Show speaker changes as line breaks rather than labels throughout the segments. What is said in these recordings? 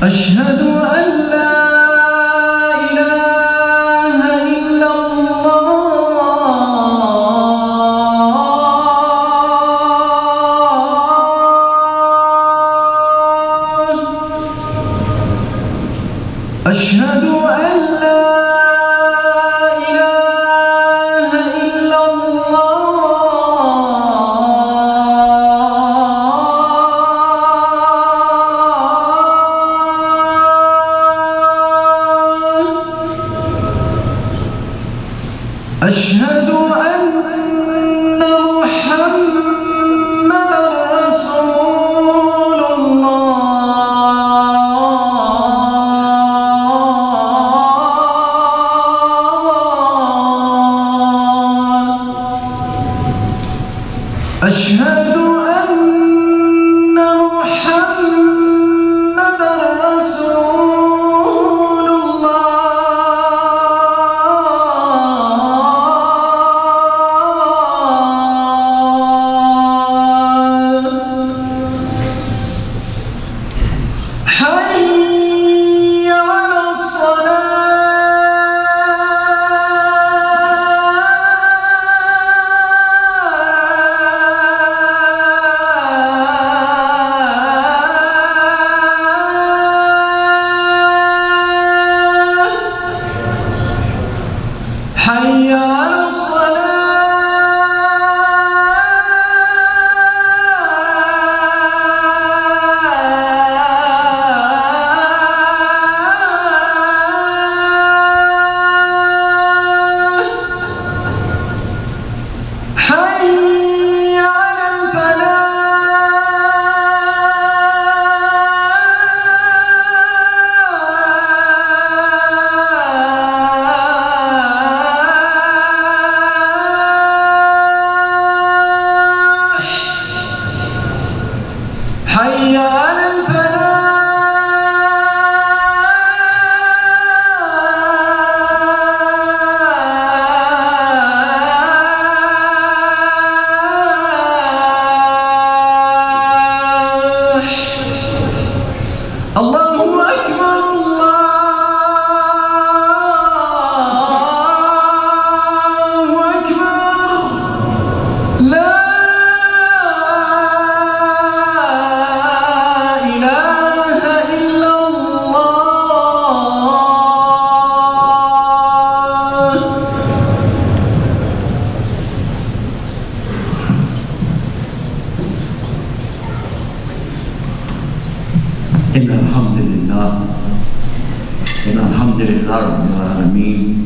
أشهد أن لا إله إلا الله أشهد أن لا إله إلا أشهد أن محمدًا رسول الله أشهد أن محمدًا رسول حي على الصلاة حي على حي على الفلاح الله أكبر الله أكبر لا إله إلا الله
إن الحمد لله رب العالمين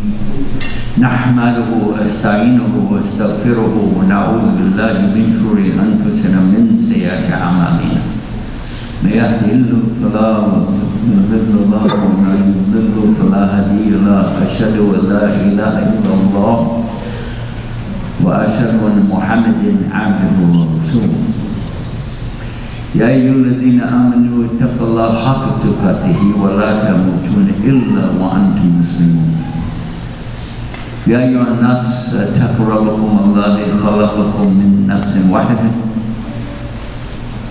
نحمده ونستعينه ونستغفره ونعوذ بالله من شرور أنفسنا من سيئات أعمالنا من يهده الله فلا مضل له ومن يضلل فلا هادي له أشهد أن لا إله إلا الله وأشهد أن محمدا عبده ورسوله يا أيها الذين آمنوا اتقوا الله حق تقاته ولا تموتون إلا وأنتم مسلمون يا أيها الناس اتقوا ربكم الذي خلقكم من نفس واحدة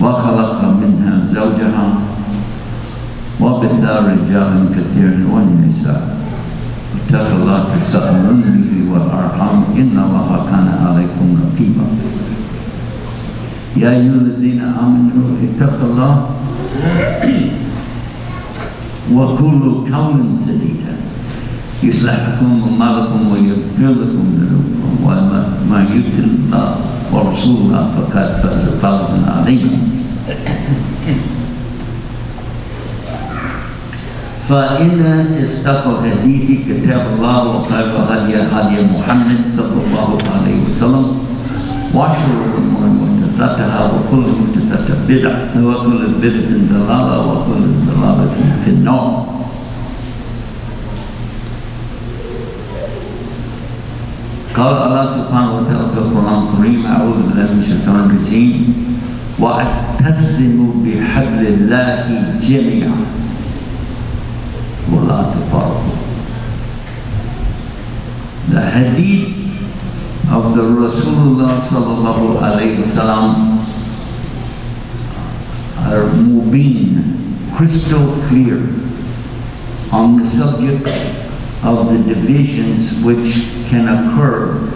وخلق منها زوجها وبث رجالا كثيرا ونساء اتقوا الله تساءلون به والأرحام إن الله كان عليكم رقيبا يا أيها الذين آمنوا اتقوا الله وقولوا قولا سديدا يصلح لكم أعمالكم ويغفر لكم ذنوبكم وما يطع الله ورسوله فقد فاز فوزا عظيما فإن أصدق الحديث كتاب الله وخير الهدي هدي محمد صلى الله عليه وسلم وشر الأمور محدثاتها وكل محدثة بدعة وكل بدعة ضلالة وكل ضلالة في النار. قال الله سبحانه وتعالى في القرآن الكريم أعوذ بالله من الشيطان الرجيم وَأَعْتَصِمُوا بِحَبْلِ اللَّهِ جَمِيعًا وَلَا تَفَرَّقُوا. The hadith of the Rasulullah sallallahu alayhi wa sallam are mubin, crystal clear, on the subject of the divisions which can occur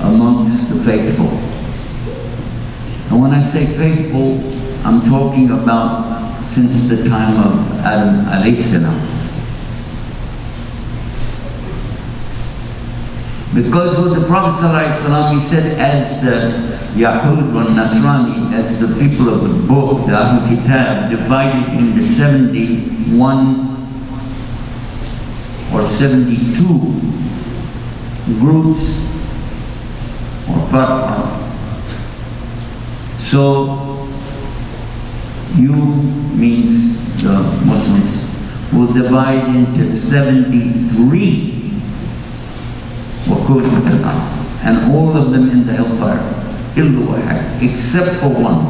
amongst the faithful. And when I say faithful, I'm talking about since the time of Adam alayhi salam. Because with the Prophet sallallahu alayhi wasallam, he said, as the Yahud or Nasrani, as the people of the book, the Ahlul Kitab, divided into 71 or 72 groups or farqa. So you, means the Muslims, will divide into 73 and all of them in the hellfire, except for one.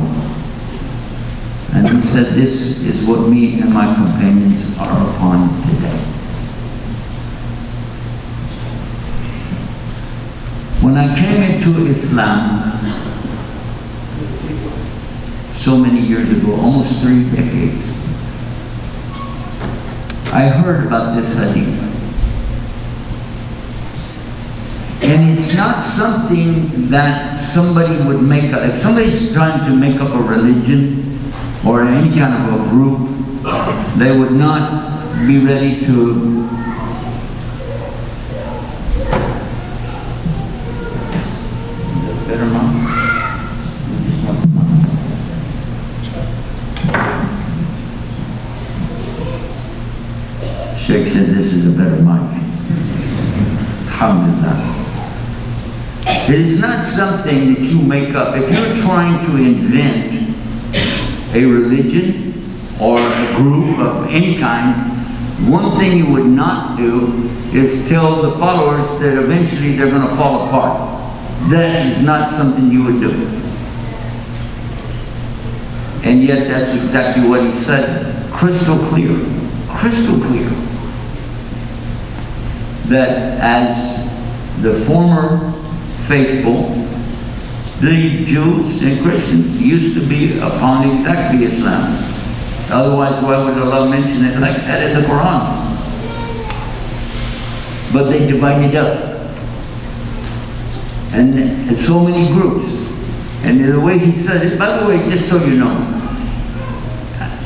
And he said, this is what me and my companions are upon today. When I came into Islam so many years ago, almost 3 decades, I heard about this hadith. And it's not something that somebody would make up. If somebody's trying to make up a religion or any kind of a group, they would not be ready to better mom? Sheikh said this is a better mic. Alhamdulillah. It is not something that you make up. If you're trying to invent a religion or a group of any kind, one thing you would not do is tell the followers that eventually they're going to fall apart. That is not something you would do. And yet that's exactly what he said. Crystal clear. Crystal clear. That as the former faithful, the Jews and Christians used to be upon exactly Islam. Otherwise, why would Allah mention it like that in the Quran? But they divided up. And so many groups. And the way he said it, by the way, just so you know,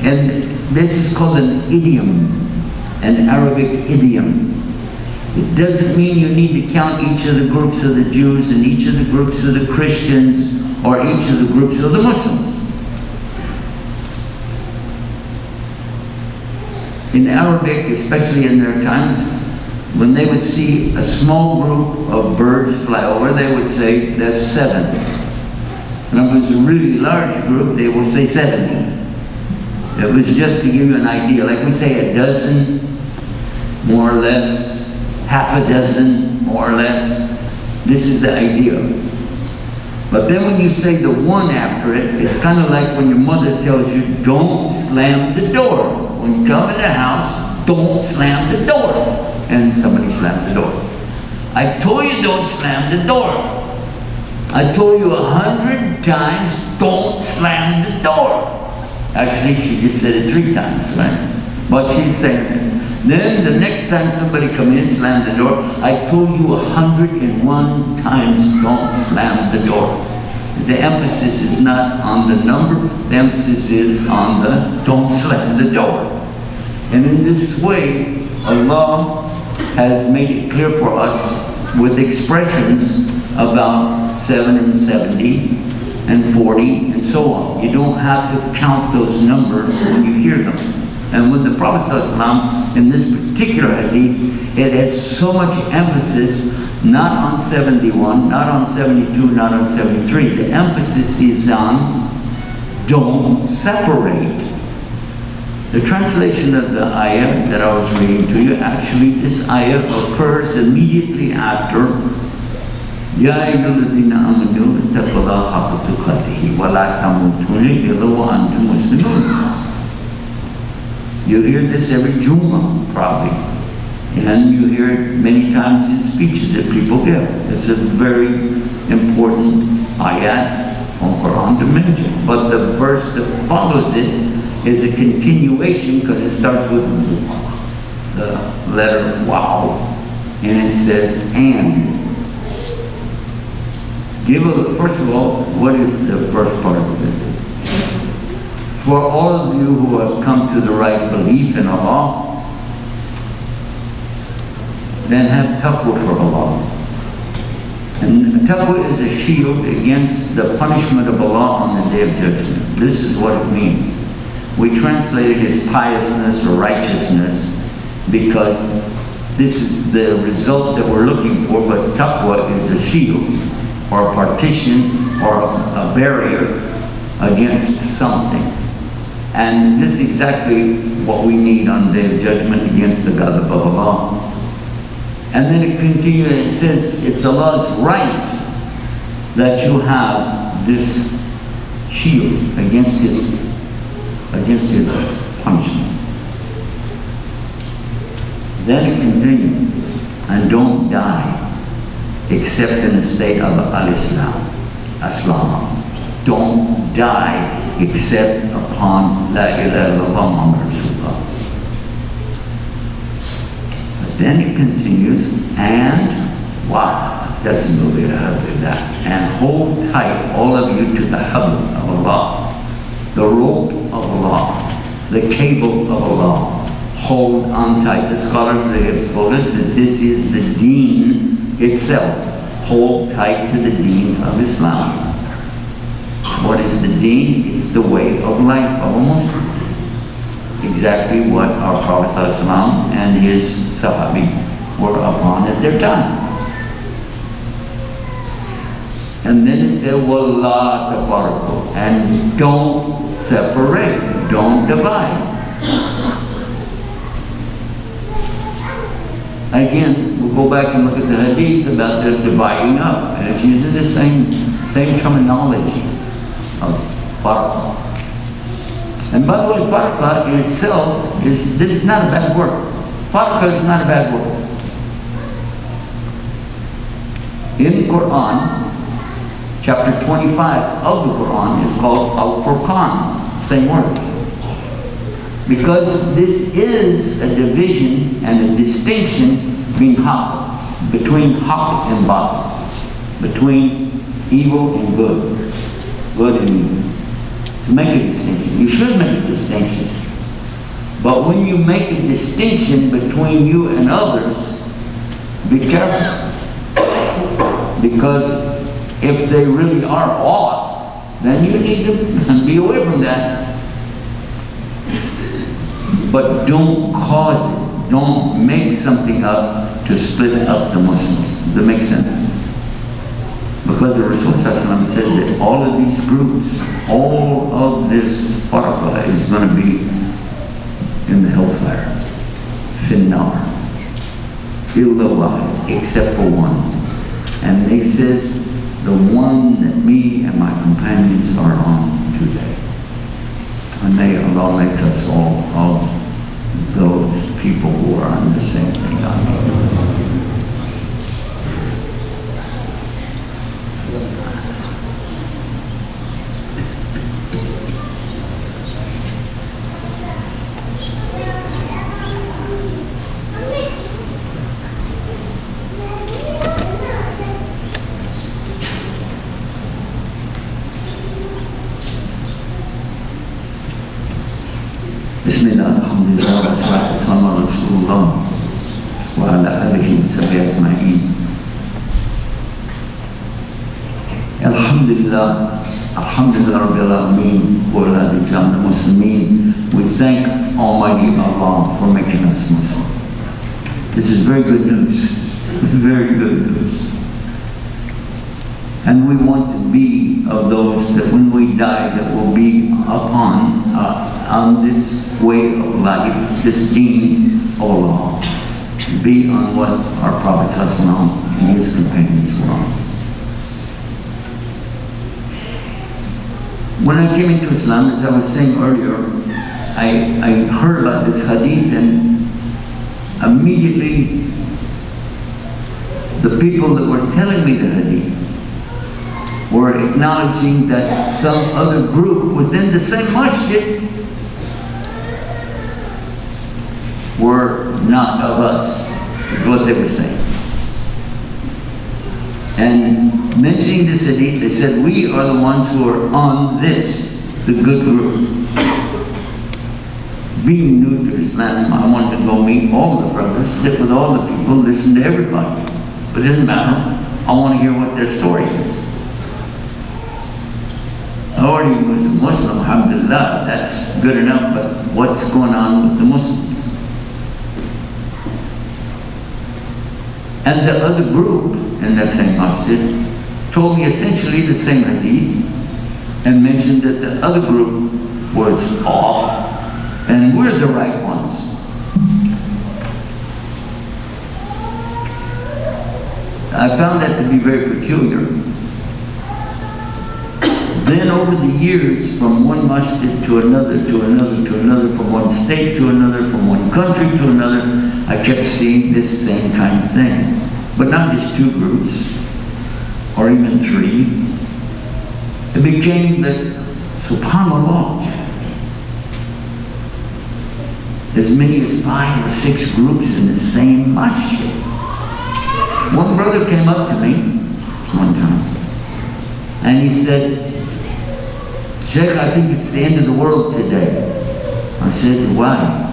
and this is called an idiom, an Arabic idiom. It doesn't mean you need to count each of the groups of the Jews and each of the groups of the Christians or each of the groups of the Muslims. In Arabic, especially in their times, when they would see a small group of birds fly over, they would say, there's 7. And if it was a really large group, they would say 70. It was just to give you an idea. Like we say a dozen, more or less, half a dozen, more or less. This is the idea. But then when you say the one after it, it's kind of like when your mother tells you, don't slam the door. When you come in the house, don't slam the door. And somebody slammed the door. I told you don't slam the door. I told you 100 times, don't slam the door. Actually, she just said it 3 times, right? But she's saying it. Then the next time somebody come in, slam the door, I told you 101 times, don't slam the door. The emphasis is not on the number, the emphasis is on the don't slam the door. And in this way, Allah has made it clear for us with expressions about 7 and 70 and 40 and so on. You don't have to count those numbers when you hear them. And with the Prophet ﷺ, in this particular hadith, it has so much emphasis not on 71, not on 72, not on 73. The emphasis is on don't separate. The translation of the ayah that I was reading to you, actually this ayah occurs immediately after يا أيها الذين آمنوا اتقوا الله حق تقاته ولا تموتن إلا وأنتم مسلمون. You hear this every Jummah, probably. And you hear it many times in speeches that people give. It's a very important ayat from Quran to mention. But the verse that follows it is a continuation because it starts with the letter wow. And it says, and. First of all, what is the first part of it? For all of you who have come to the right belief in Allah, then have taqwa for Allah. And taqwa is a shield against the punishment of Allah on the Day of Judgment. This is what it means. We translate it as piousness or righteousness because this is the result that we're looking for, but taqwa is a shield or a partition or a barrier against something. And this is exactly what we need on the Day of Judgment against the ghadab of Allah. And then it continues, it says, it's Allah's right that you have this shield against His punishment. Then it continues, and don't die except in the state of al-Islam. Don't die except upon La ilaha illallah Muhammad Rasulullah. But then it continues, and doesn't go there with that. And hold tight, all of you, to the habl of Allah, the rope of Allah, the cable of Allah. Hold on tight. The scholars, they have told us that this is the deen itself. Hold tight to the deen of Islam. What is the deen? It's the way of life of a Muslim. Exactly what our Prophet ﷺ and his Sahabi were upon at their time. And then it said, وَاللَّهُ تَبَارَكُ, and don't separate, don't divide. Again, we'll go back and look at the hadith about the dividing up, and it's using the same terminology of farqa. And by the way, farqa in itself this is not a bad word. Farqa is not a bad word. In the Quran, chapter 25 of the Quran is called Al-Furqan, same word. Because this is a division and a distinction between haqq and batil, between evil and good and evil. To make a distinction. You should make a distinction. But when you make a distinction between you and others, be careful. Because if they really are off, then you need to be away from that. But don't cause it. Don't make something up to split up the Muslims. That makes sense. Because the Rasul ﷺ said that all of these groups, all of this farqa is going to be in the hellfire. Finnar. Illa wahid, except for one. And he says, the one that me and my companions are on today. And may Allah make us all of those people who are on the same thing. Bismillah, alhamdulillah, wa salatu wassalamu ala Rasulullah wa ala alihi wa sahbihi ajma'in. Alhamdulillah, alhamdulillah rabbil alameen, wa ala al-Islam al-Muslimin. We thank Almighty Allah for making us Muslim. This is very good news, very good news. And we want to be of those that when we die that will be upon on this way of life, this deen of Allah, be on what our Prophet ﷺ and his companions were on. When I came into Islam, as I was saying earlier, I heard about this hadith, and immediately the people that were telling me the hadith were acknowledging that some other group within the same masjid were not of us, is what they were saying. And mentioning this hadith, they said, we are the ones who are on this, the good group. Being new to Islam, I wanted to go meet all the brothers, sit with all the people, listen to everybody. But it doesn't matter. I want to hear what their story is. I already was a Muslim, alhamdulillah, that's good enough, but what's going on with the Muslims? And the other group in that same masjid told me essentially the same hadith and mentioned that the other group was off and we're the right ones. I found that to be very peculiar. Then over the years, from one masjid to another, to another, to another, from one state to another, from one country to another, I kept seeing this same kind of thing. But not just two groups, or even three. It became that, subhanAllah, as many as 5 or 6 groups in the same masjid. One brother came up to me one time, and he said, Sheikh, I think it's the end of the world today. I said, why?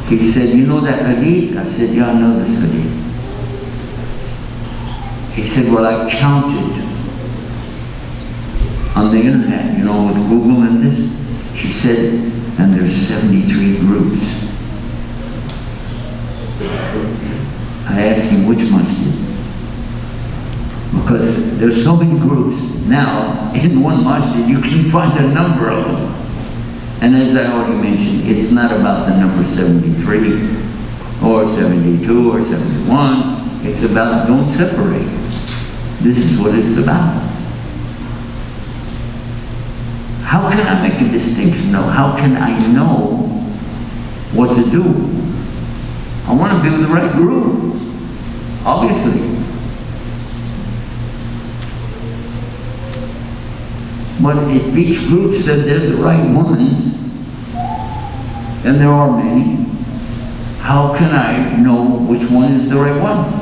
He said, you know that hadith? I said, yeah, I know this hadith. He said, well, I counted on the internet, you know, with Google and this. He said, and there's 73 groups. I asked him, which masjid? Because there's so many groups. Now, in one masjid, you can find a number of them. And as I already mentioned, it's not about the number 73 or 72 or 71. It's about don't separate. This is what it's about. How can I make a distinction though? How can I know what to do? I want to be with the right group, obviously. But if each group said they're the right ones, and there are many, how can I know which one is the right one?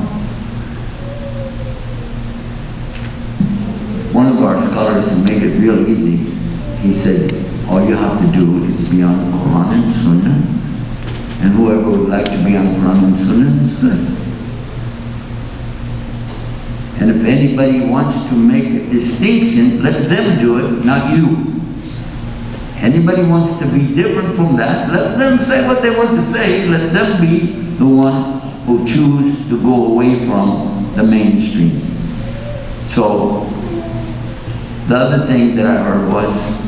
One of our scholars made it real easy. He said, all you have to do is be on Quran and Sunnah, and whoever would like to be on Quran and Sunnah is good. And if anybody wants to make a distinction, let them do it, not you. Anybody wants to be different from that, let them say what they want to say. Let them be the one who choose to go away from the mainstream. So, the other thing that I heard was,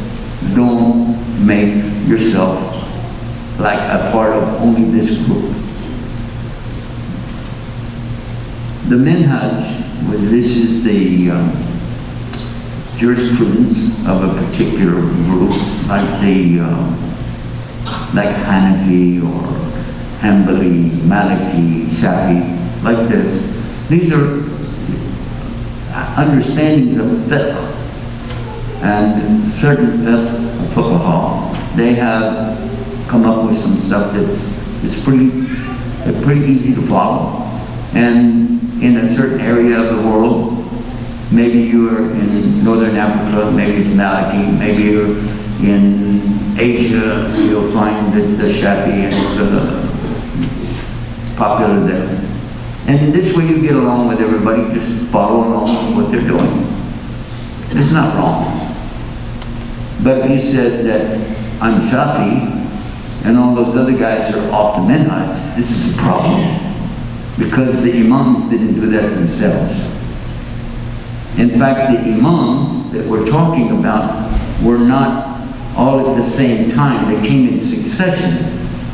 don't make yourself like a part of only this group. The minhaj, well, this is the jurisprudence of a particular group, like like Hanafi or Hanbali, Maliki, Shafi, like this. These are understandings of fiqh, and certain fuqaha, they have come up with some stuff that's pretty easy to follow. And in a certain area of the world, maybe you're in Northern Africa, maybe it's Maliki, maybe you're in Asia, you'll find that the Shafi is popular there. And in this way you get along with everybody, just follow along with what they're doing. It's not wrong. But if you said that I'm Shafi, and all those other guys are off the minhaj, this is a problem. Because the imams didn't do that themselves. In fact, the imams that we're talking about were not all at the same time. They came in succession.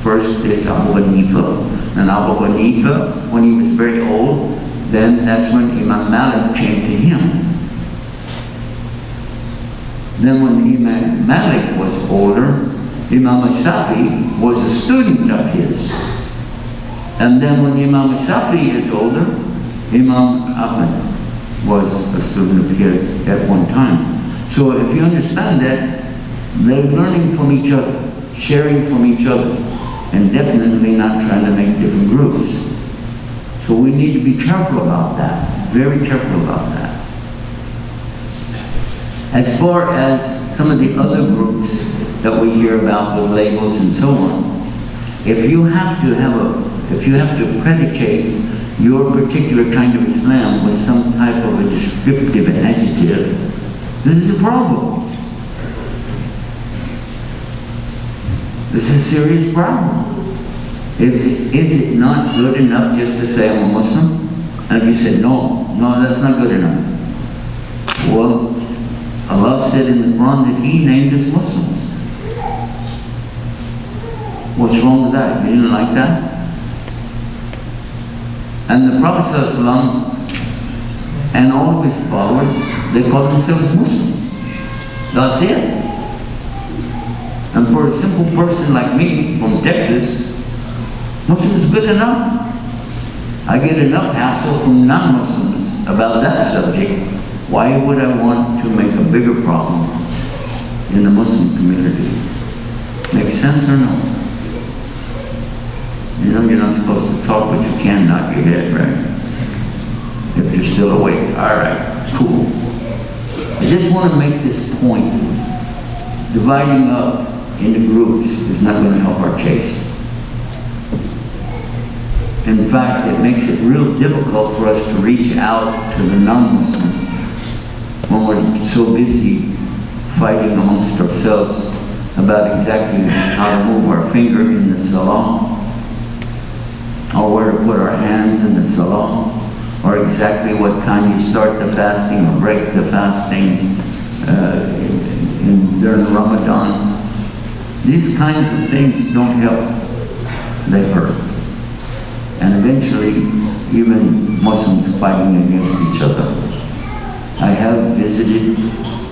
First is Abu Hanifa. And Abu Hanifa, when he was very old, then that's when Imam Malik came to him. Then when Imam Malik was older, Imam Shafi was a student of his. And then when Imam Shafi is older, Imam Ahmad was a student of his at one time. So if you understand that, they're learning from each other, sharing from each other, and definitely not trying to make different groups. So we need to be careful about that, very careful about that. As far as some of the other groups that we hear about with labels and so on, if you have to predicate your particular kind of Islam with some type of a descriptive adjective, this is a problem. This is a serious problem. Is it not good enough just to say I'm a Muslim? And if you say no, that's not good enough. Well, Allah said in the Quran that He named us Muslims. What's wrong with that? You didn't like that? And the Prophet ﷺ and all of his followers, they call themselves Muslims. That's it. And for a simple person like me from Texas, Muslim is good enough. I get enough hassle from non-Muslims about that subject. Why would I want to make a bigger problem in the Muslim community? Make sense or no? You know you're not supposed to talk, but you can knock your head, right? If you're still awake. All right, cool. I just want to make this point. Dividing up into groups is not going to help our case. In fact, it makes it real difficult for us to reach out to the non-Muslim when we're so busy fighting amongst ourselves about exactly how to move our finger in the salah, or where to put our hands in the salah, or exactly what time you start the fasting or break the fasting during Ramadan. These kinds of things don't help. They hurt. And eventually, even Muslims fighting against each other. I have visited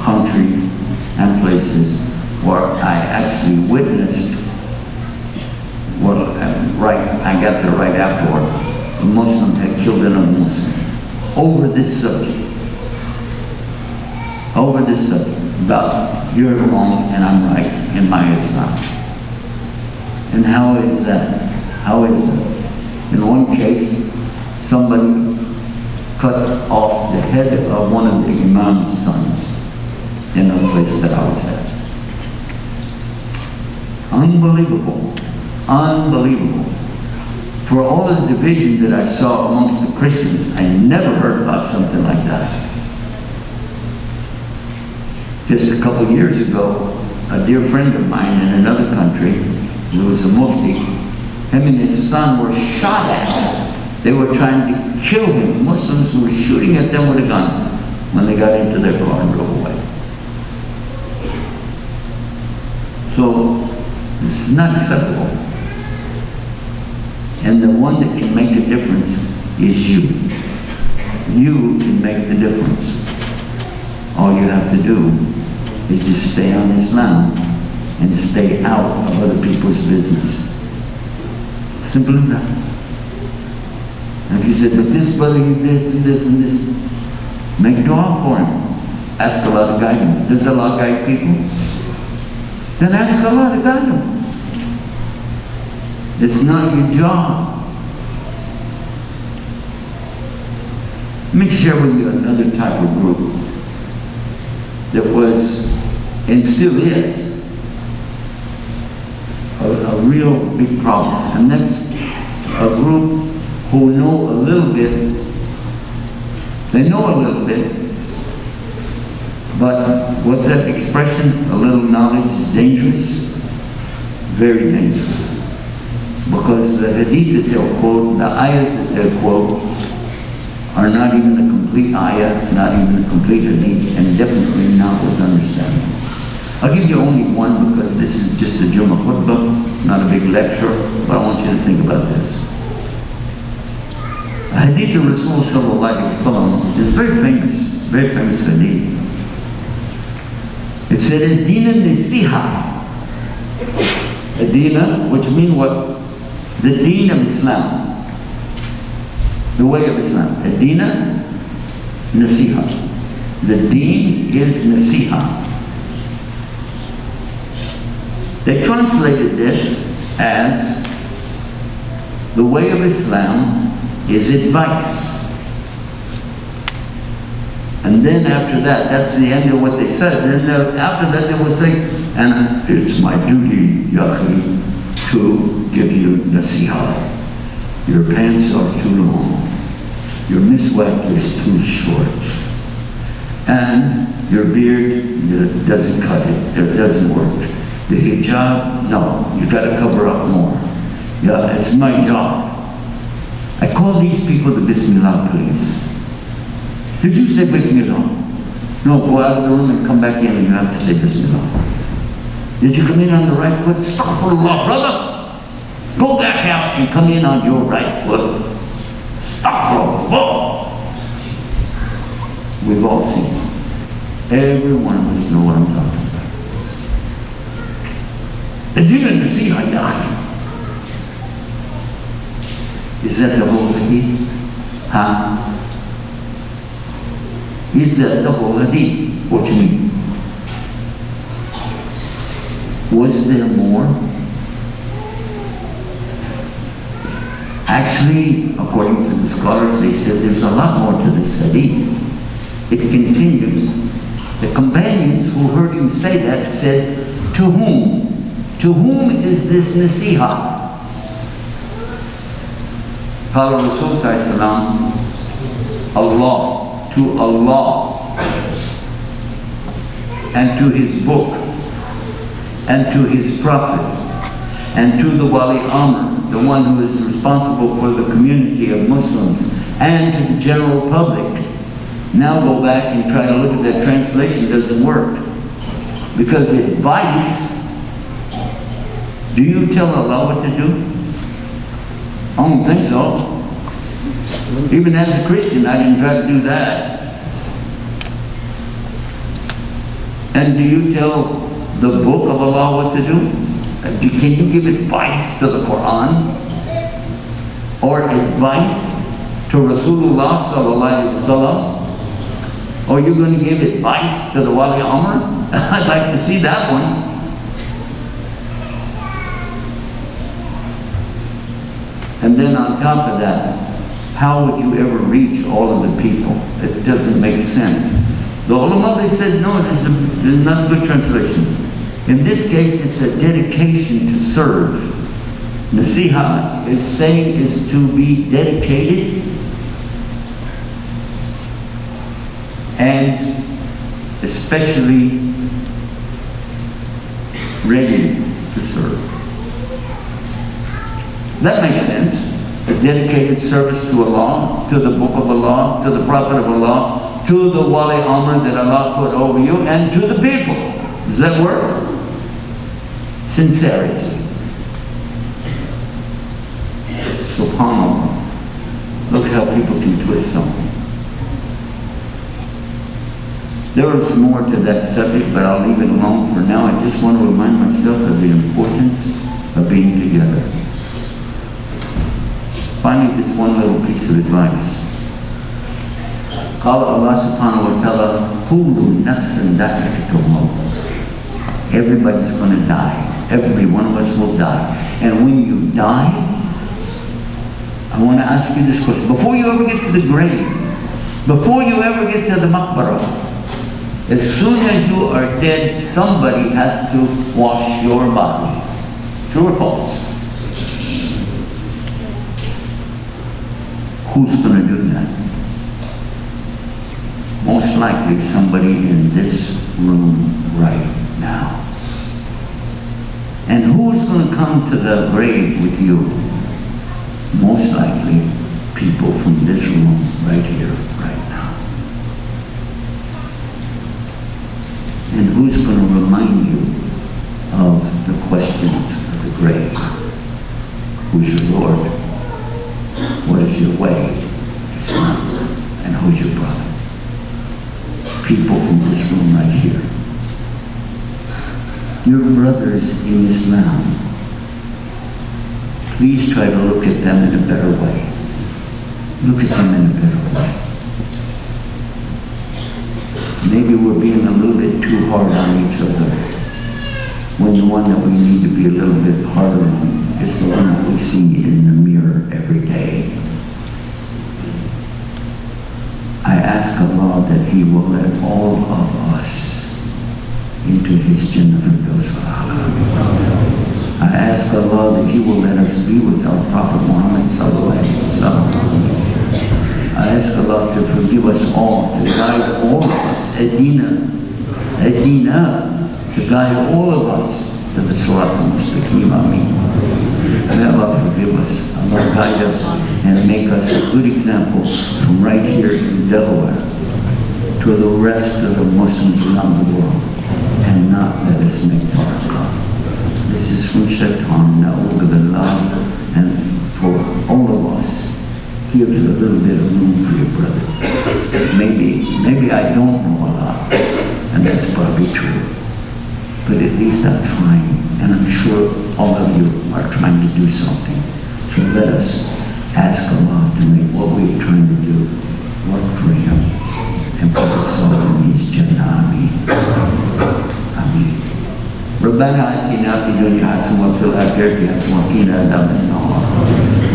countries and places where I actually witnessed, I got there right afterward, a Muslim had killed another Muslim over this subject. Over this subject, about you're wrong and I'm right in my Islam. And how is that? How is it? In one case, somebody cut off the head of one of the Imam's sons in a place that I was at. Unbelievable. Unbelievable. For all of the division that I saw amongst the Christians, I never heard about something like that. Just a couple of years ago, a dear friend of mine in another country, who was a Mufti, him and his son were shot at. They were trying to kill him. Muslims were shooting at them with a gun when they got into their car and drove away. So, this is not acceptable. And the one that can make a difference is you. You can make the difference. All you have to do is just stay on Islam and stay out of other people's business. Simple as that. And if you said, but this brother is this and this and this, make dua for him. Ask Allah to guide him. Does Allah guide people? Then ask Allah to guide him. It's not your job. Let me share with you another type of group that was, and still is, a real big problem. And that's a group who know a little bit. They know a little bit, but what's that expression? A little knowledge is dangerous. Very dangerous. Because the hadith that they'll quote, the ayahs that they'll quote, are not even a complete ayah, not even a complete hadith, and definitely not with understanding. I'll give you only one because this is just a Jummah Kutbah, not a big lecture, but I want you to think about this. A hadith of Rasul sallallahu alaihi wasallam is very famous hadith. It said, Ad-Din naseeha. Ad-Din, which means what? The Deen of Islam. The way of Islam. Ad-Din naseeha. The Deen is naseeha. They translated this as the way of Islam is advice. And then after that, that's the end of what they said. Then after that they will say, and it's my duty, Yahweh, to give you naseeha. Your pants are too long. Your miswak is too short. And your beard doesn't cut it. It doesn't work. The hijab, no, you got to cover up more. Yeah, it's my job. I call these people the Bismillah police. Did you say Bismillah? No, go out of the room and come back in and you have to say Bismillah. Did you come in on the right foot? Astaghfirullah, brother. Go back out and come in on your right foot. Astaghfirullah. We've all seen it. Every one of us know what I'm talking about. Ad-Din naseeha, ya. Is that the whole hadith? Huh? Is that the whole hadith? What do you mean? Was there more? Actually, according to the scholars, they said there's a lot more to this hadith. It continues. The companions who heard him say that said, to whom? To whom is this naseeha? Qala Rasul sallallahu Allah, to Allah, and to His book, and to His Prophet, and to the Wali Amr, the one who is responsible for the community of Muslims, and to the general public. Now go back and try to look at that translation. It doesn't work. Because advice, do you tell Allah what to do? I don't think so. Even as a Christian, I didn't try to do that. And do you tell the book of Allah what to do? Can you give advice to the Quran? Or advice to Rasulullah sallallahu alaihi wasallam? Or you're going to give advice to the Wali Amr? I'd like to see that one. And then on top of that, how would you ever reach all of the people? It doesn't make sense. The ulama, they said, no, this is not a good translation. In this case, it's a dedication to serve. Naseeha is saying is to be dedicated and especially ready to serve. That makes sense. A dedicated service to Allah, to the Book of Allah, to the Prophet of Allah, to the Wali Amr that Allah put over you, and to the people. Does that work? Sincerity. SubhanAllah. Look how people can twist something. There is more to that subject, but I'll leave it alone for now. I just want to remind myself of the importance of being together. Finally, this one little piece of advice. Qala Allah subhanahu wa ta'ala, Kullu nafsin dha'iqatul maut. Everybody's going to die. Every one of us will die. And when you die, I want to ask you this question. Before you ever get to the grave, before you ever get to the maqbarah, as soon as you are dead, somebody has to wash your body. True or false? Who's going to do that? Most likely somebody in this room right now. And who's going to come to the grave with you? Most likely people from this room right here, right now. And who's going to remind you of the questions of the grave? Who's your Lord? What is your way? Islam. And who's your prophet? People from this room right here. brothers in Islam, please try to look at them in a better way. Look at them in a better way. Maybe we're being a little bit too hard on each other, when the one that we need to be a little bit harder on is the one that we see in the mirror every day. I ask Allah that He will let all of us into His Jannah Firdaus. I ask Allah that He will let us be with our Prophet Muhammad sallallahu alaihi wasallam. I ask Allah to forgive us all, to guide all of us, Adina, to guide all of us to the Sirat al-Mustaqim. Ameen. May Allah forgive us, Allah guide us, and make us a good example from right here in Delaware to the rest of the Muslims around the world, and not let us make barakah. This is from Shaitan, na'udhu billah, and for all of us, give a little bit of room for your brother. Maybe I don't know a lot, and that's probably true. But at least I'm trying, and I'm sure all of you are trying to do something. So let us ask Allah to make what we're trying to do work for Him, and put us all in His Jannah. Ameen. Ameen. ربنا آتنا في الدنيا حسنة وفي الآخرة حسنة وقنا عذاب النار.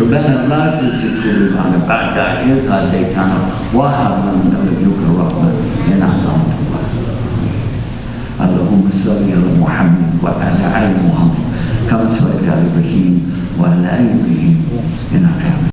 ربنا لا تزغ قلوبنا بعد إذ هديتنا وهب لنا من لدنك رحمة إنك أنت الوهاب. اللهم صل على محمد وعلى آل محمد كما صليت على إبراهيم وعلى آل إبراهيم إنك حميد